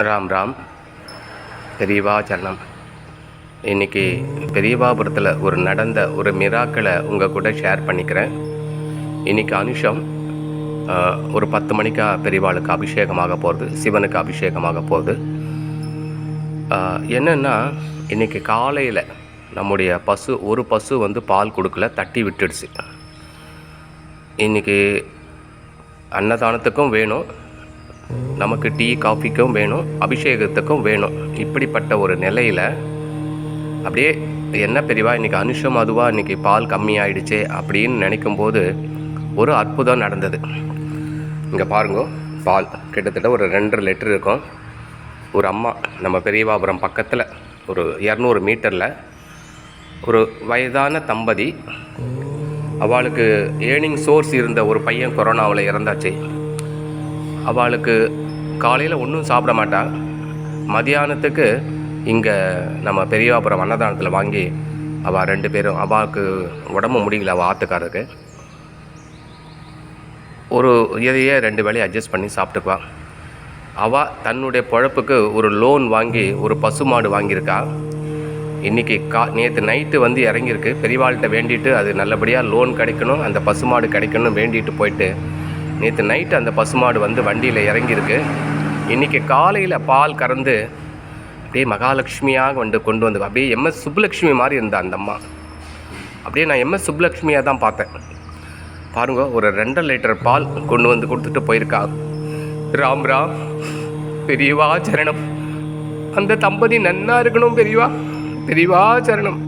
ராம் ராம். பெரியவா சரணம். இன்றைக்கி பெரியவாபுரத்தில் நடந்த ஒரு மிராக்களை உங்கள் கூட ஷேர் பண்ணிக்கிறேன். இன்றைக்கி அனுஷம் ஒரு 10 மணிக்கா பெரியவாளுக்கு அபிஷேகமாக போகிறது, சிவனுக்கு அபிஷேகமாக போகுது. என்னென்னா, இன்றைக்கி காலையில் நம்முடைய ஒரு பசு பால் கொடுக்கல, தட்டி விட்டுடுச்சு. இன்றைக்கி அன்னதானத்துக்கும் வேணும், நமக்கு டீ காஃபிக்கும் வேணும், அபிஷேகத்துக்கும் வேணும். இப்படிப்பட்ட ஒரு நிலையில் அப்படியே என்ன பெரியவா இன்றைக்கி அனுஷம் அதுவாக இன்றைக்கி பால் கம்மியாயிடுச்சே அப்படின்னு நினைக்கும்போது ஒரு அற்புதம் நடந்தது. இங்கே பாருங்க, பால் கிட்டத்தட்ட ஒரு 2.5 லிட்டர் இருக்கும். ஒரு அம்மா நம்ம பெரியவாபுரம் பக்கத்தில் ஒரு 200 மீட்டரில் ஒரு வயதான தம்பதி, அவளுக்கு ஏர்னிங் சோர்ஸ் இருந்த ஒரு பையன் கொரோனாவில் இறந்தாச்சு. அவளுக்கு காலையில் ஒன்றும் சாப்பிட மாட்டாள். மதியானத்துக்கு இங்கே நம்ம பெரியவாபுரம் அன்னதானத்தில் வாங்கி அவள் 2 பேரும், அவளுக்கு உடம்பு முடியல, அவள் ஆற்றுக்காரருக்கு ஒரு இதையே 2 வேளையும் அட்ஜஸ்ட் பண்ணி சாப்பிட்டுக்குவாள். அவள் தன்னுடைய பொழப்புக்கு ஒரு லோன் வாங்கி ஒரு பசுமாடு வாங்கியிருக்கா. இன்றைக்கி நேற்று நைட்டு இறங்கியிருக்கு. பெரியவாள்கிட்ட வேண்டிட்டு அது நல்லபடியாக லோன் கிடைக்கணும், அந்த பசுமாடு கிடைக்கணும் வேண்டிட்டு போயிட்டு நேற்று நைட்டு அந்த பசுமாடு வண்டியில் இறங்கியிருக்கு. இன்றைக்கி காலையில் பால் கறந்து அப்படியே மகாலட்சுமியாக கொண்டு வந்து அப்படியே எம்எஸ் சுப்புலக்ஷ்மி மாதிரி இருந்தா அந்த அம்மா. அப்படியே நான் எம்எஸ் சுப்புலக்ஷ்மியாக தான் பார்த்தேன். பாருங்க, ஒரு 2.5 லிட்டர் பால் கொண்டு கொடுத்துட்டு போயிருக்கா. ராம் ராம். பெரியவா சரணம். அந்த தம்பதி நன்னா இருக்கணும் பெரியவா, பெரியவா சரணம்.